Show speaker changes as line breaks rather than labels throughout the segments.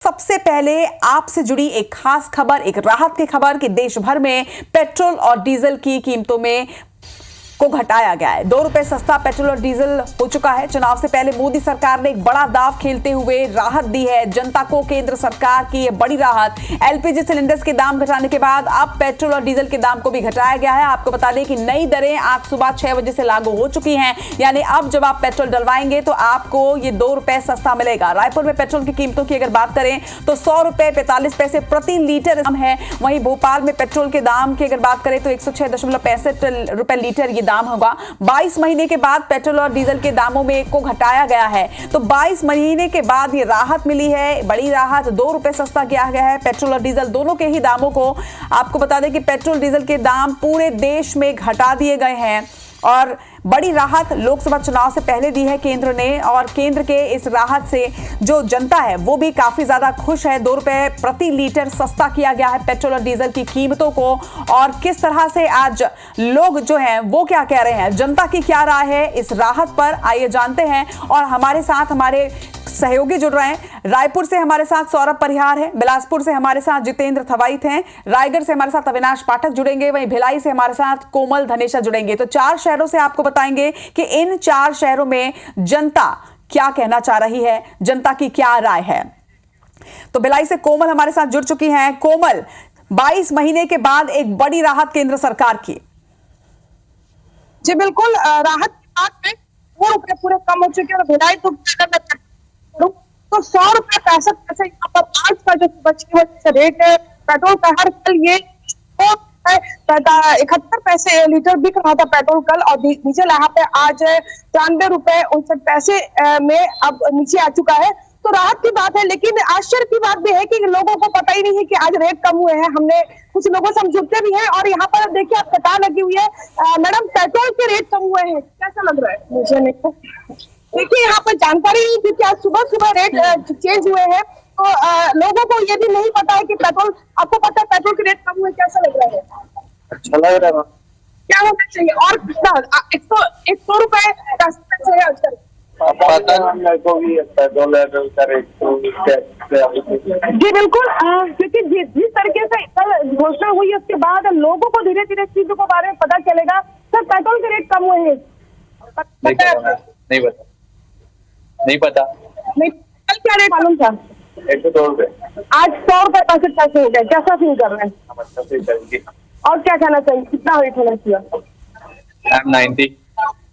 सबसे पहले आपसे जुड़ी एक खास खबर, एक राहत की खबर कि देश भर में पेट्रोल और डीजल की कीमतों में को घटाया गया है। 2 रुपए सस्ता पेट्रोल और डीजल हो चुका है। चुनाव से पहले मोदी सरकार ने एक बड़ा दांव खेलते हुए राहत दी है जनता को। केंद्र सरकार की ये बड़ी राहत, एलपीजी सिलेंडर्स के दाम घटाने के बाद अब पेट्रोल और डीजल के दाम को भी घटाया गया है। आपको बता दें कि नई दरें आज सुबह 6 बजे से लागू हो चुकी हैं, यानी अब जब आप पेट्रोल डलवाएंगे तो आपको ये 2 रुपए सस्ता मिलेगा। रायपुर में पेट्रोल की कीमतों की अगर बात करें तो 100 रुपए 45 पैसे प्रति लीटर है। वहीं भोपाल में पेट्रोल के दाम की अगर बात करें तो 106.65 रुपए लीटर ये दाम होगा। 22 महीने के बाद पेट्रोल और डीजल के दामों में को घटाया गया है, तो 22 महीने के बाद ये राहत मिली है, बड़ी राहत। 2 रुपए सस्ता किया गया है पेट्रोल और डीजल दोनों के ही दामों को। आपको बता दें कि पेट्रोल डीजल के दाम पूरे देश में घटा दिए गए हैं और बड़ी राहत लोकसभा चुनाव से पहले दी है केंद्र ने। और केंद्र के इस राहत से जो जनता है वो भी काफी ज्यादा खुश है। 2 रुपए प्रति लीटर सस्ता किया गया है पेट्रोल और डीजल की कीमतों को। और किस तरह से आज लोग जो हैं वो क्या कह रहे हैं, जनता की क्या राय है इस राहत पर, आइए जानते हैं। और हमारे साथ हमारे सहयोगी जुड़ रहे हैं। रायपुर से हमारे साथ सौरभ परिहार है, बिलासपुर से हमारे साथ जितेंद्र थवाइत हैं, रायगढ़ से हमारे साथ अविनाश पाठक जुड़ेंगे, वहीं भिलाई से हमारे साथ कोमल धनेशा जुड़ेंगे। तो 4 शहरों से आपको बताएंगे कि इन 4 शहरों में जनता क्या कहना चाह रही है, जनता की क्या राय है। तो भिलाई से कोमल हमारे साथ जुड़ चुकी हैं। कोमल, 22 महीने के बाद एक बड़ी राहत केंद्र सरकार की।
जी बिल्कुल, राहत की बात में 2 रुपए पूरे कम हो चुके हैं। भिलाई तो 100 रुपए 65 पैसे यहाँ पर आज का जो सुबह से रेट है पेट्रोल का, हर कल ये 71 पैसे लीटर बिक रहा था पेट्रोल कल, और डीजल यहाँ पे आज 93 रुपए 59 पैसे में अब नीचे आ चुका है। तो राहत की बात है, लेकिन आश्चर्य की बात भी है कि लोगों को पता ही नहीं है कि आज रेट कम हुए हैं। हमने कुछ लोगों से हम जुड़ते भी हैं और यहाँ पर देखिए आप कतार लगी हुई है। मैडम, पेट्रोल के रेट कम हुए हैं, कैसा लग रहा है? मुझे नहीं, देखिए यहाँ पर जानकारी नहीं थी कि आज सुबह रेट चेंज हुए हैं, तो लोगों को ये भी नहीं पता है कि पेट्रोल, आपको पता है पेट्रोल के रेट कम हुए, कैसा लग रहा है?
अच्छा लग रहा है।
क्या होना चाहिए और कितना? 100 रुपए 10 पैसे है आजकल। जी बिल्कुल, क्योंकि जिस तरीके से कल घोषणा हुई उसके बाद लोगों को धीरे धीरे चीजों के बारे में पता चलेगा। सर, पेट्रोल के रेट कम हुए हैं?
नहीं पता।
कल क्या रेट मालूम था?
102 रुपए।
आज 100 रुपए 65 पैसे हो गए, कैसा फील कर रहे हैं? और क्या कहना चाहिए, कितना रेट होना चाहिए?
90।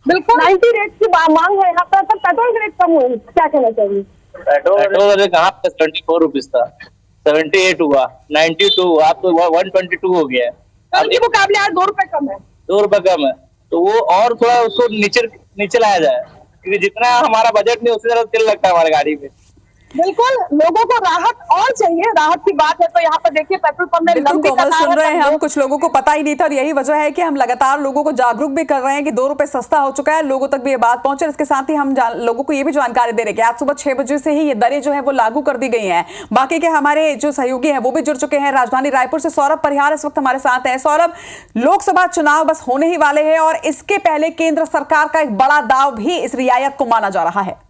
बिल्कुल 90 रेट की मांग है यहाँ पर। पेट्रोल के रेट कम हुए, क्या कहना चाहिए?
पेट्रोल कहाँ पे 24 रुपीज था, 78 हुआ, 92 हुआ, अब तो 122 हो गया है।
कल के मुकाबले आज 2 रुपए कम है।
2 रुपए कम है, तो वो और थोड़ा उसको नीचे लाया जाए, क्योंकि जितना हमारा बजट नहीं उसी तरह तेल लगता है हमारी गाड़ी में।
बिल्कुल, लोगों को राहत और चाहिए। राहत की बात है तो यहाँ पर देखिए पेट्रोल पंप में लंबी
कोमल सुन रहे हैं हम, कुछ लोगों को पता ही नहीं था और यही वजह है कि हम लगातार लोगों को जागरूक भी कर रहे हैं कि 2 रुपए सस्ता हो चुका है, लोगों तक भी ये बात पहुंचे। इसके साथ ही हम लोगों को ये भी जानकारी दे रहे हैं कि आज सुबह 6 बजे से ही ये दरें जो है वो लागू कर दी गई हैं। बाकी के हमारे जो सहयोगी हैं वो भी जुड़ चुके हैं। राजधानी रायपुर से सौरभ परिहार इस वक्त हमारे साथ है। सौरभ, लोकसभा चुनाव बस होने ही वाले हैं और इसके पहले केंद्र सरकार का एक बड़ा दाव भी इस रियायत को माना जा रहा है।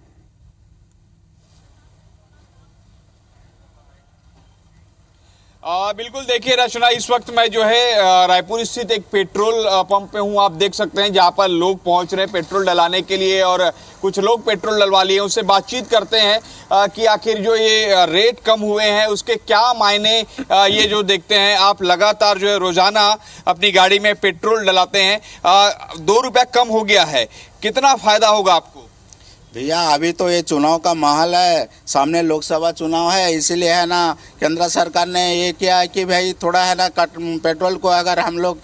बिल्कुल, देखिए रचना, इस वक्त मैं जो है रायपुर स्थित एक पेट्रोल पंप पे हूँ। आप देख सकते हैं जहाँ पर लोग पहुँच रहे हैं पेट्रोल डलाने के लिए और कुछ लोग पेट्रोल डलवा लिए। उससे बातचीत करते हैं कि आखिर जो ये रेट कम हुए हैं उसके क्या मायने ये जो देखते हैं। आप लगातार जो है रोजाना अपनी गाड़ी में पेट्रोल डलाते हैं, 2 रुपया कम हो गया है, कितना फायदा होगा आपको?
भैया, अभी तो ये चुनाव का माहौल है, सामने लोकसभा चुनाव है, इसीलिए है ना केंद्र सरकार ने ये किया है कि भाई थोड़ा है ना पेट्रोल को अगर हम लोग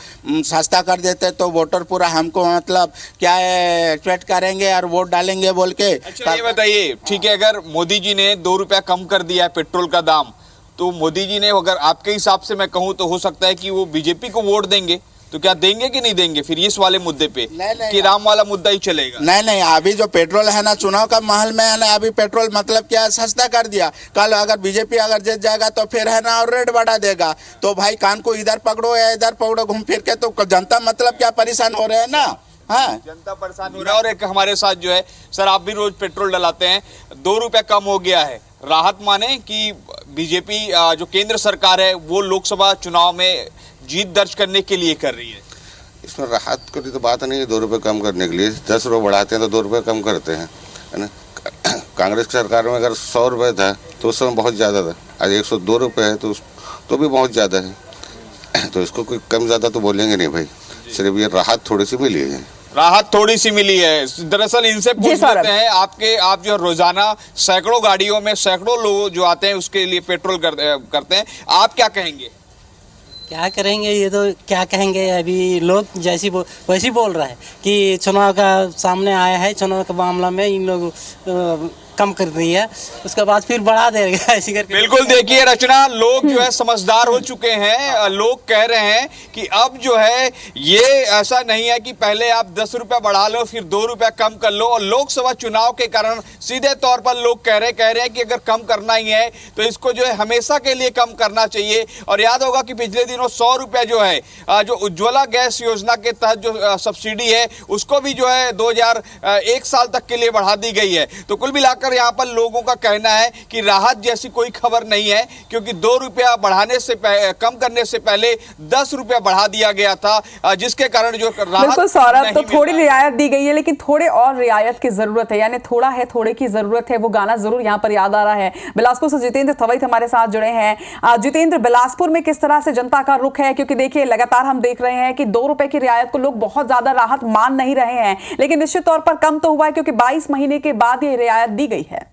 सस्ता कर देते तो वोटर पूरा हमको मतलब क्या है एक्सपेक्ट करेंगे और वोट डालेंगे बोल के।
अच्छा ये बताइए, ठीक है, अगर मोदी जी ने 2 रुपया कम कर दिया है पेट्रोल का दाम, तो मोदी जी ने, अगर आपके हिसाब से मैं कहूँ तो हो सकता है कि वो बीजेपी को वोट देंगे, तो क्या देंगे कि नहीं देंगे फिर इस वाले मुद्दे पे?
नहीं,
कि राम वाला मुद्दा ही चलेगा?
नहीं, अभी जो पेट्रोल है ना चुनाव का माहौल में है ना, अभी पेट्रोल मतलब क्या सस्ता कर दिया। कल अगर बीजेपी अगर जीत जाएगा तो फिर है ना और रेट बढ़ा देगा, तो भाई कान को इधर पकड़ो या इधर पकड़ो घूम फिर के, तो जनता मतलब क्या परेशान हो रहे हैं ना। हाँ,
जनता परेशान हो रहा है। और एक हमारे साथ जो है, सर आप भी रोज पेट्रोल डलाते हैं, 2 रुपया कम हो गया है, राहत माने कि बीजेपी जो केंद्र सरकार है वो लोकसभा चुनाव में जीत दर्ज करने के लिए कर रही है?
इसमें राहत की तो बात नहीं है, 2 रुपये कम करने के लिए 10 रुपये बढ़ाते हैं तो 2 रुपये कम करते हैं, है ना। कांग्रेस की सरकार में अगर 100 रुपये था तो उस समय बहुत ज़्यादा था, आज 102 रुपये है तो भी बहुत ज़्यादा है। तो इसको कोई कम ज़्यादा तो बोलेंगे नहीं भाई, सिर्फ ये राहत थोड़ी सी मिली है।
राहत थोड़ी सी मिली है। दरअसल इनसे पूछ लेते हैं, आप जो रोजाना सैकड़ों गाड़ियों में सैकड़ों लोग जो आते हैं उसके लिए पेट्रोल करते हैं, आप क्या कहेंगे?
क्या करेंगे, ये तो क्या कहेंगे, अभी लोग जैसी वैसी बोल रहा है कि चुनाव का सामने आया है, चुनाव के मामला में इन लोग कम कर दी है, उसके बाद फिर बढ़ा देगा ऐसी करके।
बिल्कुल देखिए रचना, लोग जो है समझदार हो चुके हैं। लोग कह रहे हैं कि अब जो है ये ऐसा नहीं है कि पहले आप 10 रुपया बढ़ा लो फिर 2 रुपया कम कर लो, और लोकसभा चुनाव के कारण सीधे तौर पर लोग कह रहे हैं कि अगर कम करना ही है तो इसको जो है हमेशा के लिए कम करना चाहिए। और याद होगा कि पिछले दिनों 100 रुपया जो है जो उज्ज्वला गैस योजना के तहत जो सब्सिडी है उसको भी जो है 2001 साल तक के लिए बढ़ा दी गई है। तो कुल मिलाकर यहाँ पर लोगों का कहना है कि राहत जैसी कोई खबर नहीं है, क्योंकि 2 रुपया बढ़ाने से कम करने से पहले 10 रुपया बढ़ा दिया गया था, जिसके कारण जो राहत
बिल्कुल सौरभ, तो थोड़ी रियायत दी गई है लेकिन थोड़े और रियायत की जरूरत है, यानी थोड़ा है थोड़े की जरूरत है। वो गाना जरूर यहाँ पर याद आ रहा है। बिलासपुर से जितेंद्र थवैत हमारे साथ जुड़े हैं। जितेंद्र, बिलासपुर में किस तरह से जनता का रुख है? क्योंकि देखिए लगातार हम देख रहे हैं कि 2 रुपए की रियायत को लोग बहुत ज्यादा राहत मान नहीं रहे हैं, लेकिन निश्चित तौर पर कम तो हुआ है क्योंकि 22 महीने के बाद ये रियायत दी गई है।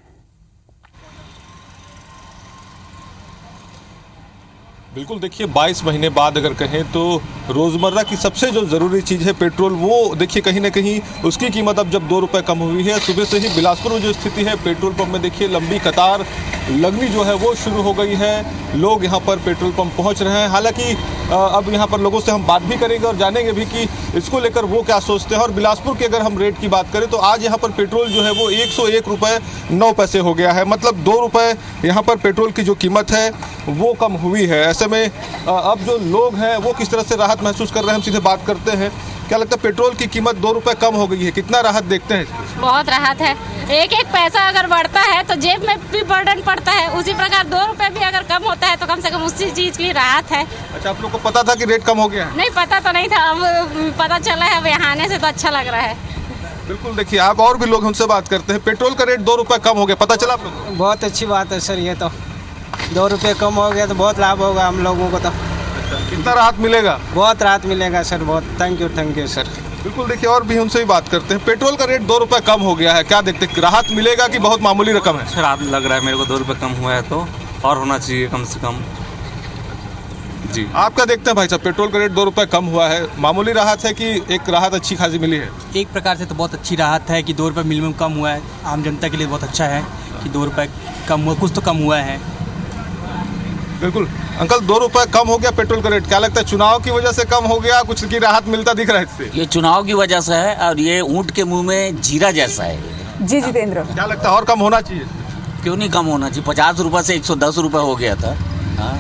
बिल्कुल, देखिए 22 महीने बाद अगर कहें तो रोज़मर्रा की सबसे जो ज़रूरी चीज़ है पेट्रोल, वो देखिए कहीं ना कहीं उसकी कीमत अब जब 2 रुपये कम हुई है। सुबह से ही बिलासपुर में जो स्थिति है पेट्रोल पंप में देखिए लंबी कतार लगनी जो है वो शुरू हो गई है। लोग यहाँ पर पेट्रोल पंप पहुँच रहे हैं। हालांकि अब यहाँ पर लोगों से हम बात भी करेंगे और जानेंगे भी कि इसको लेकर वो क्या सोचते हैं। और बिलासपुर के अगर हम रेट की बात करें तो आज यहाँ पर पेट्रोल जो है वो 101 रुपये 9 पैसे हो गया है, मतलब 2 रुपये यहाँ पर पेट्रोल की जो कीमत है वो कम हुई है। ऐसे में अब जो लोग हैं वो किस तरह से राहत महसूस कर रहे हैं, हम सीधे बात करते हैं। क्या लगता है, पेट्रोल की कीमत 2 रुपये कम हो गई है, कितना राहत देखते हैं?
बहुत राहत है। एक एक पैसा अगर बढ़ता है तो जेब में भी बर्डन पड़ता है, उसी प्रकार 2 रुपये भी अगर कम होता है तो कम से कम उसी चीज की राहत है।
अच्छा, आप लोग को पता था कि रेट कम हो गया है?
नहीं, पता तो नहीं था, अब पता चला है। अब यहाँ आने से तो अच्छा लग रहा है।
बिल्कुल, देखिए आप और भी लोग उनसे बात करते हैं। पेट्रोल का रेट 2 रुपये कम हो गया, पता चला आप लोग को?
बहुत अच्छी बात है सर, ये तो 2 रुपये कम हो गया तो बहुत लाभ होगा हम लोगों को। तो
कितना राहत मिलेगा?
बहुत राहत मिलेगा सर, बहुत थैंक यू सर।
बिल्कुल, देखिए और भी उनसे ही बात करते हैं। पेट्रोल का रेट 2 रुपये कम हो गया है, क्या देखते हैं, राहत मिलेगा कि बहुत मामूली रकम है?
अच्छा राहत लग रहा है मेरे को, 2 रुपये कम हुआ है तो और होना चाहिए कम से कम जी।
आप क्या देखते हैं भाई साहब, पेट्रोल का रेट 2 रुपये कम हुआ है, मामूली राहत है कि एक राहत अच्छी खासी मिली है?
एक प्रकार से तो बहुत अच्छी राहत है कि 2 रुपये मिनिमम कम हुआ है। आम जनता के लिए बहुत अच्छा है कि 2 रुपये कम हुआ, कुछ तो कम हुआ है।
बिल्कुल अंकल, 2 रुपये कम हो गया पेट्रोल का रेट, क्या लगता है चुनाव की वजह से कम हो गया, कुछ की राहत मिलता दिख रहा है इससे?
ये चुनाव की वजह से है और ये ऊंट के मुंह में जीरा जैसा है।
जी जितेंद्र,
क्या लगता है और कम होना चाहिए?
क्यों नहीं कम होना चाहिए, 50 रुपये से 110 रुपये हो गया था। हाँ।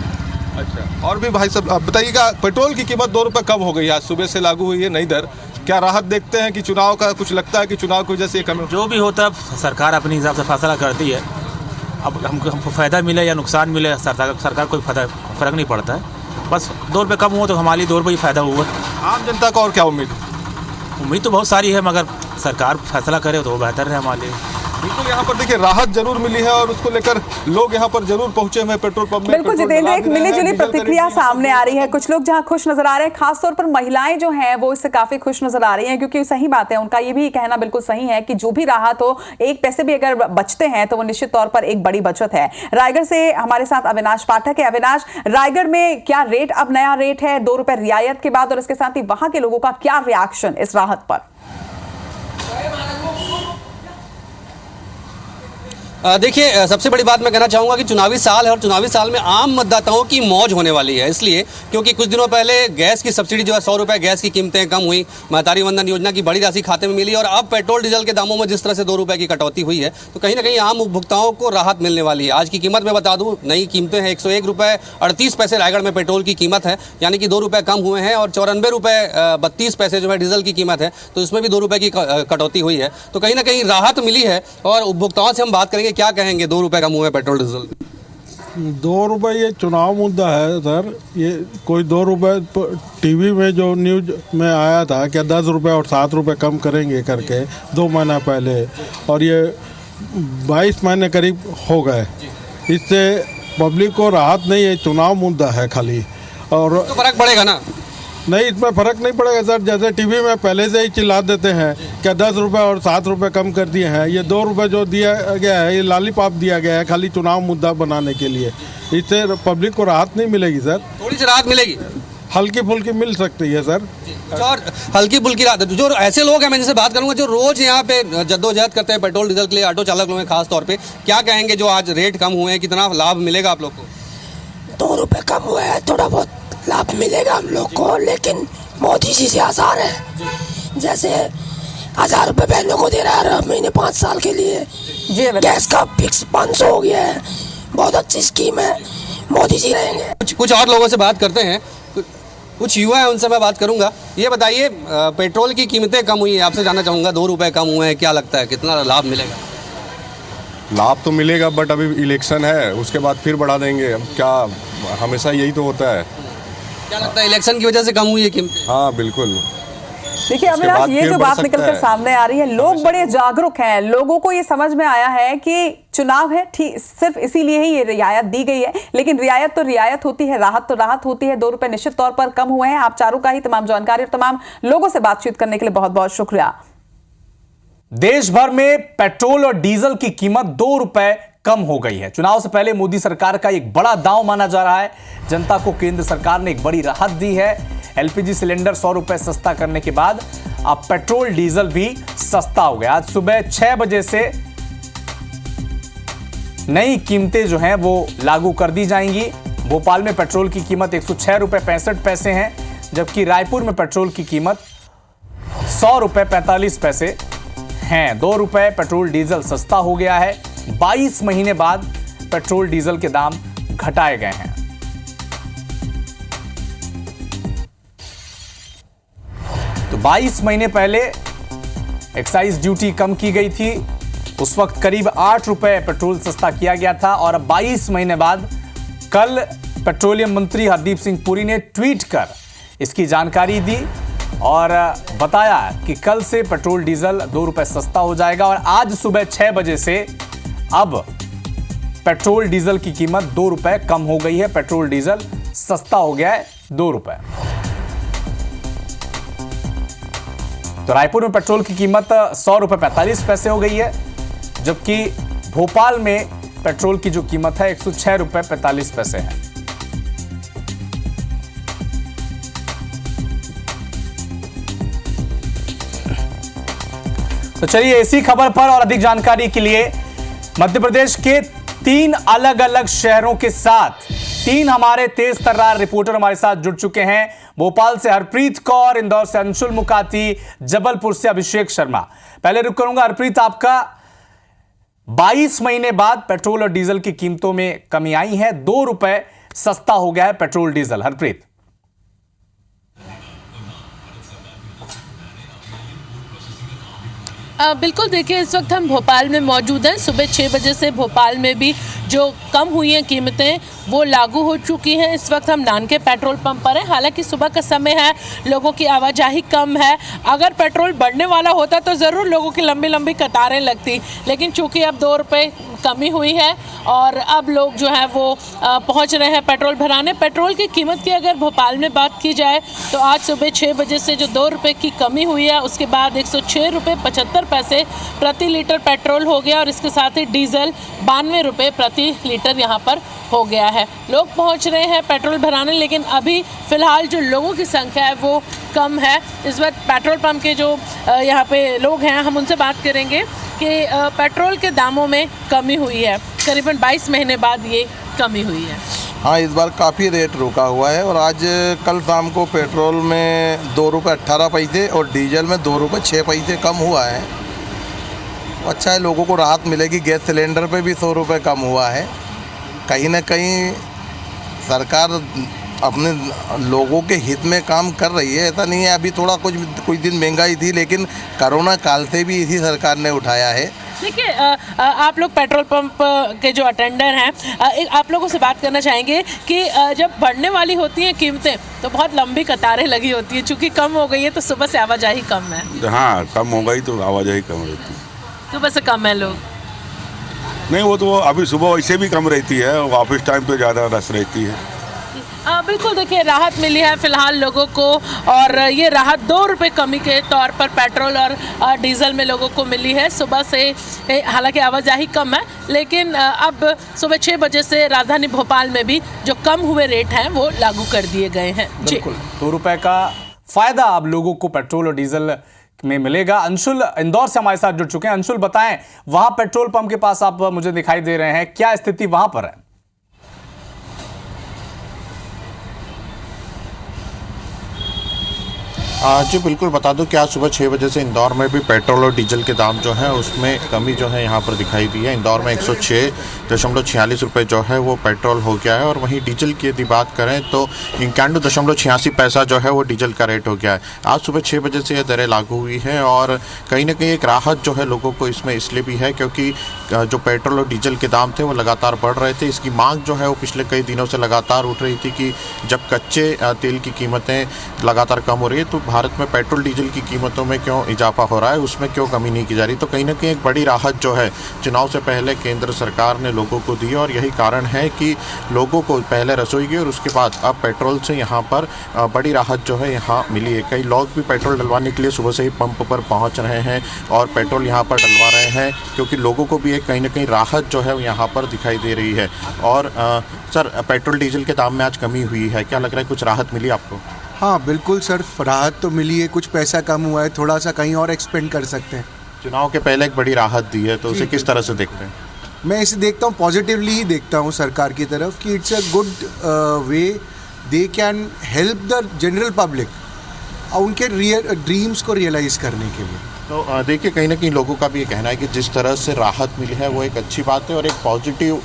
अच्छा, और भी भाई साहब बताइएगा, पेट्रोल की कीमत 2 रुपये कम हो गई है, आज सुबह से लागू हुई है नई दर, क्या राहत देखते हैं कि चुनाव का कुछ लगता है कि चुनाव की वजह से कम?
जो भी होता है सरकार अपने हिसाब से फैसला करती है। अब हमको फ़ायदा मिले या नुकसान मिले सरकार कोई फ़र्क नहीं पड़ता है। बस 2 रुपये कम हुआ तो हमारे लिए 2 रुपये ही फ़ायदा हुआ।
आम जनता को और क्या उम्मीद?
उम्मीद तो बहुत सारी है, मगर सरकार फैसला करे तो वो बेहतर है हमारे लिए।
बिल्कुल, यहाँ पर देखिए राहत जरूर मिली है और उसको लेकर लोग यहाँ पर जरूर पहुंचे हुए पेट्रोल पंप में।
बिल्कुल जितेंद्र, एक मिलीजुली प्रतिक्रिया सामने आ रही है। कुछ लोग जहाँ खुश नजर आ रहे हैं, खासतौर पर महिलाएं जो हैं वो इससे काफी खुश नजर आ रही हैं, क्योंकि सही बात है, उनका ये भी कहना बिल्कुल सही है कि जो भी राहत हो, 1 पैसे भी अगर बचते हैं तो वो निश्चित तौर पर एक बड़ी बचत है। रायगढ़ से हमारे साथ अविनाश पाठक है। अविनाश, रायगढ़ में क्या रेट, अब नया रेट है 2 रुपए रियायत के बाद, और इसके साथ ही वहां के लोगों का क्या रिएक्शन इस राहत पर?
देखिए, सबसे बड़ी बात मैं कहना चाहूँगा कि चुनावी साल है और चुनावी साल में आम मतदाताओं की मौज होने वाली है। इसलिए क्योंकि कुछ दिनों पहले गैस की सब्सिडी जो है 100 रुपये गैस की कीमतें कम हुई, महतारी वंदन योजना की बड़ी राशि खाते में मिली, और अब पेट्रोल डीजल के दामों में जिस तरह से 2 रुपये की कटौती हुई है तो कहीं ना कहीं आम उपभोक्ताओं को राहत मिलने वाली है। आज की कीमत मैं बता दूँ, नई कीमतें हैं 101 रुपये 38 पैसे रायगढ़ में पेट्रोल की कीमत है, यानी कि 2 रुपये कम हुए हैं, और 94 रुपये 32 पैसे जो है डीजल की कीमत है, तो इसमें भी 2 रुपये की कटौती हुई है। तो कहीं ना कहीं राहत मिली है और उपभोक्ताओं से हम बात करेंगे चाहेंगे, क्या कहेंगे? 2 रुपए कम हुए हैं पेट्रोल डीजल।
2 रुपए ये चुनाव मुद्दा है सर। ये कोई 2 रुपए टीवी में जो न्यूज में आया था कि 10 रुपए और 7 रुपए कम करेंगे करके 2 महीना पहले, और ये 22 महीने करीब हो गए। इससे पब्लिक को राहत नहीं है, चुनाव मुद्दा है खाली। और
तो फर्क पड़ेगा ना?
नहीं, इसमें फ़र्क नहीं पड़ेगा सर। जैसे टीवी में पहले से ही चिल्ला देते हैं कि 10 रुपये और 7 रुपये कम कर दिए हैं। ये 2 रुपये जो दिया गया है ये लॉलीपॉप दिया गया है खाली चुनाव मुद्दा बनाने के लिए। इससे पब्लिक को राहत नहीं मिलेगी सर।
थोड़ी सी राहत मिलेगी,
हल्की फुल्की मिल सकती है सर।
और हल्की फुल्की राहत, जो ऐसे लोग हैं, मैं जिनसे बात करूंगा जो रोज यहाँ पे जद्दोजहद करते हैं पेट्रोल डीजल के लिए, ऑटो चालक लोग हैं खास तौर पे, क्या कहेंगे जो आज रेट कम हुए हैं? कितना लाभ मिलेगा आप लोग को?
2 रुपये कम हुए हैं, थोड़ा बहुत लाभ मिलेगा हम लोग को, लेकिन मोदी जी से आसान है। जैसे 1000 रुपये बहनों को दे रहा है हर महीने 5 साल के लिए। गैस का फिक्स 500 हो गया है, बहुत अच्छी स्कीम है, मोदी जी रहेंगे।
कुछ और लोगों से बात करते हैं, कुछ युवा हैं, उनसे मैं बात करूंगा। ये बताइए, पेट्रोल की कीमतें कम हुई है, आपसे जानना चाहूँगा। 2 रुपये कम हुए हैं, क्या लगता है कितना लाभ मिलेगा?
लाभ तो मिलेगा, बट अभी इलेक्शन है, उसके बाद फिर बढ़ा देंगे। अब क्या, हमेशा यही तो होता है।
क्या लगता है इलेक्शन की वजह से कम हुई है कीमतें?
हाँ बिल्कुल।
देखिए अविनाश, ये जो बात निकलकर सामने आ रही है, लोग बड़े जागरूक हैं। लोगों को ये समझ में आया है कि चुनाव है, ठीक, सिर्फ इसीलिए ही ये रियायत दी गई है। लेकिन रियायत तो रियायत होती है, राहत तो राहत होती है। 2 रुपए निश्चित तौर पर कम हुए हैं। आप चारों का ही तमाम जानकारी और तमाम लोगों से बातचीत करने के लिए बहुत बहुत शुक्रिया।
देश भर में पेट्रोल और डीजल की कीमत 2 रुपए कम हो गई है। चुनाव से पहले मोदी सरकार का एक बड़ा दांव माना जा रहा है। जनता को केंद्र सरकार ने एक बड़ी राहत दी है। एलपीजी सिलेंडर 100 रुपए सस्ता करने के बाद अब पेट्रोल डीजल भी सस्ता हो गया। आज सुबह 6 बजे से नई कीमतें जो हैं वो लागू कर दी जाएंगी। भोपाल में पेट्रोल की कीमत 106 रुपए 65 पैसे है, जबकि रायपुर में पेट्रोल की कीमत 100 रुपए 45 पैसे हैं। 2 रुपए पेट्रोल डीजल सस्ता हो गया है। 22 महीने बाद पेट्रोल डीजल के दाम घटाए गए हैं। तो 22 महीने पहले एक्साइज ड्यूटी कम की गई थी, उस वक्त करीब 8 रुपए पेट्रोल सस्ता किया गया था। और अब 22 महीने बाद कल पेट्रोलियम मंत्री हरदीप सिंह पुरी ने ट्वीट कर इसकी जानकारी दी और बताया कि कल से पेट्रोल डीजल 2 रुपए सस्ता हो जाएगा। और आज सुबह 6 बजे से अब पेट्रोल डीजल की कीमत 2 रुपए कम हो गई है। पेट्रोल डीजल सस्ता हो गया है 2 रुपए। तो रायपुर में पेट्रोल की कीमत 100 रुपए 45 पैसे हो गई है, जबकि भोपाल में पेट्रोल की जो कीमत है 106 रुपए 45 पैसे है। तो चलिए इसी खबर पर और अधिक जानकारी के लिए मध्य प्रदेश के 3 अलग अलग शहरों के साथ 3 हमारे तेज तर्रार रिपोर्टर हमारे साथ जुड़ चुके हैं। भोपाल से हरप्रीत कौर, इंदौर से अंशुल मुकाती, जबलपुर से अभिषेक शर्मा। पहले रुक करूंगा हरप्रीत, आपका 22 महीने बाद पेट्रोल और डीजल की कीमतों में कमी आई है, 2 रुपए सस्ता हो गया है पेट्रोल डीजल। हरप्रीत,
बिल्कुल, देखिए इस वक्त हम भोपाल में मौजूद हैं। सुबह 6 बजे से भोपाल में भी जो कम हुई हैं कीमतें वो लागू हो चुकी हैं। इस वक्त हम नान के पेट्रोल पंप पर हैं। हालांकि सुबह का समय है, लोगों की आवाजाही कम है। अगर पेट्रोल बढ़ने वाला होता तो ज़रूर लोगों की लंबी लंबी कतारें लगती, लेकिन चूंकि अब 2 रुपये कमी हुई है और अब लोग जो है वो पहुंच रहे हैं पेट्रोल भराने। पेट्रोल की कीमत की अगर भोपाल में बात की जाए तो आज सुबह 6 बजे से जो 2 रुपये की कमी हुई है, उसके बाद 106 रुपये 75 पैसे प्रति लीटर पेट्रोल हो गया और इसके साथ ही डीजल 92 रुपये प्रति लीटर यहाँ पर हो गया है। लोग पहुँच रहे हैं पेट्रोल भराने, लेकिन अभी फ़िलहाल जो लोगों की संख्या है वो कम है। इस वक्त पेट्रोल पंप के जो यहाँ पे लोग हैं, हम उनसे बात करेंगे कि पेट्रोल के दामों में कमी हुई है। करीबन 22 महीने बाद ये कमी हुई है।
हाँ, इस बार काफ़ी रेट रुका हुआ है और आज कल शाम को पेट्रोल में 2 रुपये 18 पैसे और डीजल में 2 रुपये 6 पैसे कम हुआ है। अच्छा है, लोगों को राहत मिलेगी। गैस सिलेंडर पे भी 100 रुपये कम हुआ है। कहीं ना कहीं सरकार अपने लोगों के हित में काम कर रही है। ऐसा नहीं है, अभी थोड़ा कुछ दिन महंगाई थी, लेकिन कोरोना काल से भी इसी सरकार ने उठाया है।
देखिए आप लोग पेट्रोल पंप के जो अटेंडर हैं, आप लोगों से बात करना चाहेंगे कि जब बढ़ने वाली होती हैं कीमतें तो बहुत लंबी कतारें लगी होती हैं, चूंकि कम हो गई है तो सुबह से आवाजाही कम है।
हाँ, कम हो गई तो आवाजाही कम रहती है,
सुबह से कम है लोग।
नहीं वो तो अभी सुबह वैसे भी कम रहती है, ऑफिस टाइम पे ज़्यादा रश रहती है।
बिल्कुल, देखिए राहत मिली है फिलहाल लोगों को, और ये राहत 2 रुपये कमी के तौर पर पेट्रोल और डीजल में लोगों को मिली है सुबह से। हालांकि आवाजाही कम है, लेकिन अब सुबह 6 बजे से राजधानी भोपाल में भी जो कम हुए रेट हैं वो लागू कर दिए गए हैं।
बिल्कुल, 2 रुपये का फायदा अब लोगों को पेट्रोल और डीजल में मिलेगा। अंशुल इंदौर से हमारे साथ जुड़ चुके हैं। अंशुल, बताएं, वहां पेट्रोल पंप के पास आप मुझे दिखाई दे रहे हैं, क्या स्थिति वहां पर है?
जी बिल्कुल, बता दूं कि आज सुबह 6 बजे से इंदौर में भी पेट्रोल और डीजल के दाम जो है उसमें कमी जो है यहाँ पर दिखाई दी है। इंदौर में 106.46 रुपये जो है वो पेट्रोल हो गया है, और वहीं डीजल की यदि बात करें तो 91.86 पैसा जो है वो डीजल का रेट हो गया है। आज सुबह 6 बजे से यह दरें लागू हुई है, और कहीं ना कहीं एक राहत जो है लोगों को इसमें इसलिए भी है क्योंकि जो पेट्रोल और डीजल के दाम थे वो लगातार बढ़ रहे थे। इसकी मांग जो है वो पिछले कई दिनों से लगातार उठ रही थी कि जब कच्चे तेल की कीमतें लगातार कम हो रही है तो भारत में पेट्रोल डीजल की कीमतों में क्यों इजाफा हो रहा है, उसमें क्यों कमी नहीं की जा रही। तो कहीं ना कहीं एक बड़ी राहत जो है चुनाव से पहले केंद्र सरकार ने लोगों को दी, और यही कारण है कि लोगों को पहले रसोई गई और उसके बाद अब पेट्रोल से यहाँ पर बड़ी राहत जो है यहाँ मिली है। कई लोग भी पेट्रोल डलवाने के लिए सुबह से ही पंप पर पहुँच रहे हैं और पेट्रोल यहाँ पर डलवा रहे हैं, क्योंकि लोगों को भी एक कहीं ना कहीं राहत जो है यहाँ पर दिखाई दे रही है। और सर, पेट्रोल डीजल के दाम में आज कमी हुई है, क्या लग रहा है कुछ राहत मिली आपको?
हाँ बिल्कुल सर, राहत तो मिली है, कुछ पैसा कम हुआ है, थोड़ा सा कहीं और एक्सपेंड कर सकते हैं।
चुनाव के पहले एक बड़ी राहत दी है, तो उसे किस तरह से देखते हैं?
मैं इसे देखता हूँ पॉजिटिवली ही देखता हूँ सरकार की तरफ कि it's a good way, they can help the general public उनके ड्रीम्स को रियलाइज करने के लिए।
तो देखिए, कहीं ना कहीं लोगों का भी ये कहना है कि जिस तरह से राहत मिली है वो एक अच्छी बात है, और एक पॉजिटिव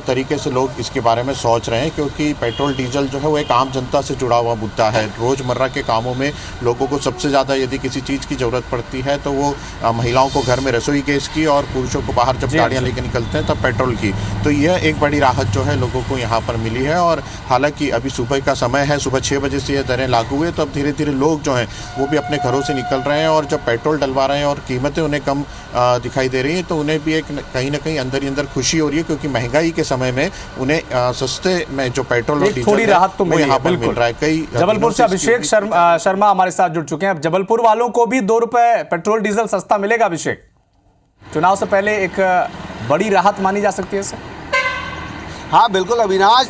तरीके से लोग इसके बारे में सोच रहे हैं, क्योंकि पेट्रोल डीजल जो है वो एक आम जनता से जुड़ा हुआ मुद्दा है। रोज़मर्रा के कामों में लोगों को सबसे ज़्यादा यदि किसी चीज़ की ज़रूरत पड़ती है तो वो महिलाओं को घर में रसोई गैस की, और पुरुषों को बाहर जब गाड़ियाँ लेकर निकलते हैं तब पेट्रोल की। तो यह एक बड़ी राहत जो है लोगों को यहाँ पर मिली है। और हालांकि अभी सुबह का समय है, सुबह 6 बजे से ये दरें लागू हुए, तो अब धीरे धीरे लोग जो हैं वो भी अपने घरों से निकल रहे हैं, और जब पेट्रोल डलवा रहे हैं और कीमतें उन्हें कम दिखाई दे रही हैं तो उन्हें भी एक कहीं ना कहीं अंदर ही अंदर खुशी हो रही है, क्योंकि महंगाई के समय में उन्हें सस्ते में जो पेट्रोल और डीजल
थोड़ी राहत तो
यहाँ पर मिल रहा है। कई
जबलपुर से अभिषेक शर्मा हमारे साथ जुड़ चुके हैं। जबलपुर वालों को भी 2 रुपए पेट्रोल डीजल सस्ता मिलेगा। अभिषेक, चुनाव से पहले एक बड़ी राहत मानी जा सकती है सर?
हाँ बिल्कुल अविनाश,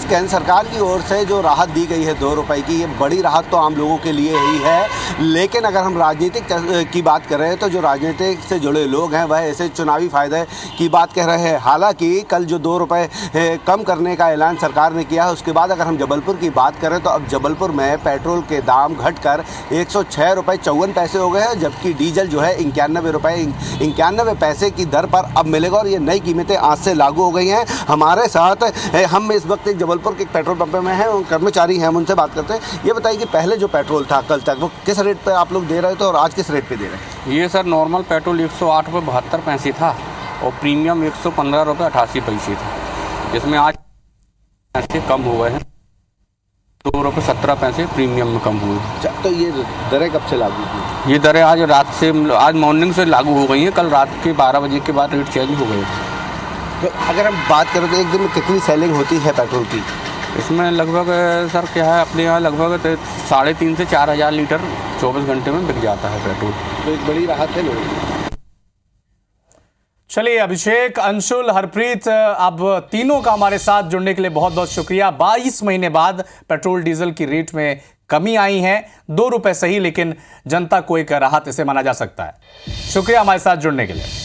केंद्र सरकार की ओर से जो राहत दी गई है 2 रुपए की, ये बड़ी राहत तो आम लोगों के लिए ही है। लेकिन अगर हम राजनीतिक की बात कर रहे हैं तो जो राजनीतिक से जुड़े लोग हैं वह ऐसे चुनावी फायदे की बात कह रहे हैं। हालांकि कल जो 2 रुपए कम करने का ऐलान सरकार ने किया है, उसके बाद अगर हम जबलपुर की बात करें तो अब जबलपुर में पेट्रोल के दाम घटकर 106.54 हो गए हैं, जबकि डीजल जो है 91 पैसे की दर पर अब मिलेगा, और ये नई कीमतें आज से लागू हो गई हैं। हमारे साथ हम इस वक्त एक जबलपुर के पेट्रोल पंप में हैं, कर्मचारी हैं, हम उनसे बात करते हैं। ये बताइए कि पहले जो पेट्रोल था कल तक वो किस रेट पे आप लोग दे रहे थे और आज किस रेट पे दे रहे हैं?
ये सर नॉर्मल पेट्रोल 108.72 था और प्रीमियम 115.88 था, जिसमें आज पैसे कम हो गए हैं, 2.17 प्रीमियम में कम हुए।
तो ये दरें कब से लागू हुई?
ये दरें आज मॉर्निंग से लागू हो गई हैं। कल रात के 12 बजे के बाद रेट चेंज हो गए।
तो अगर हम बात करें तो एक दिन में कितनी सेलिंग होती है पेट्रोल की?
इसमें लगभग सर क्या है, अपने यहाँ लगभग 3,500 से 4,000 लीटर 24 घंटे में बिक जाता है पेट्रोल।
तो एक बड़ी राहत है लोगों को।
चलिए, अभिषेक, अंशुल, हरप्रीत, अब तीनों का हमारे साथ जुड़ने के लिए बहुत बहुत शुक्रिया। 22 महीने बाद पेट्रोल डीजल की रेट में कमी आई है, 2 रुपए सही, लेकिन जनता को एक राहत इसे माना जा सकता है। शुक्रिया हमारे साथ जुड़ने के लिए।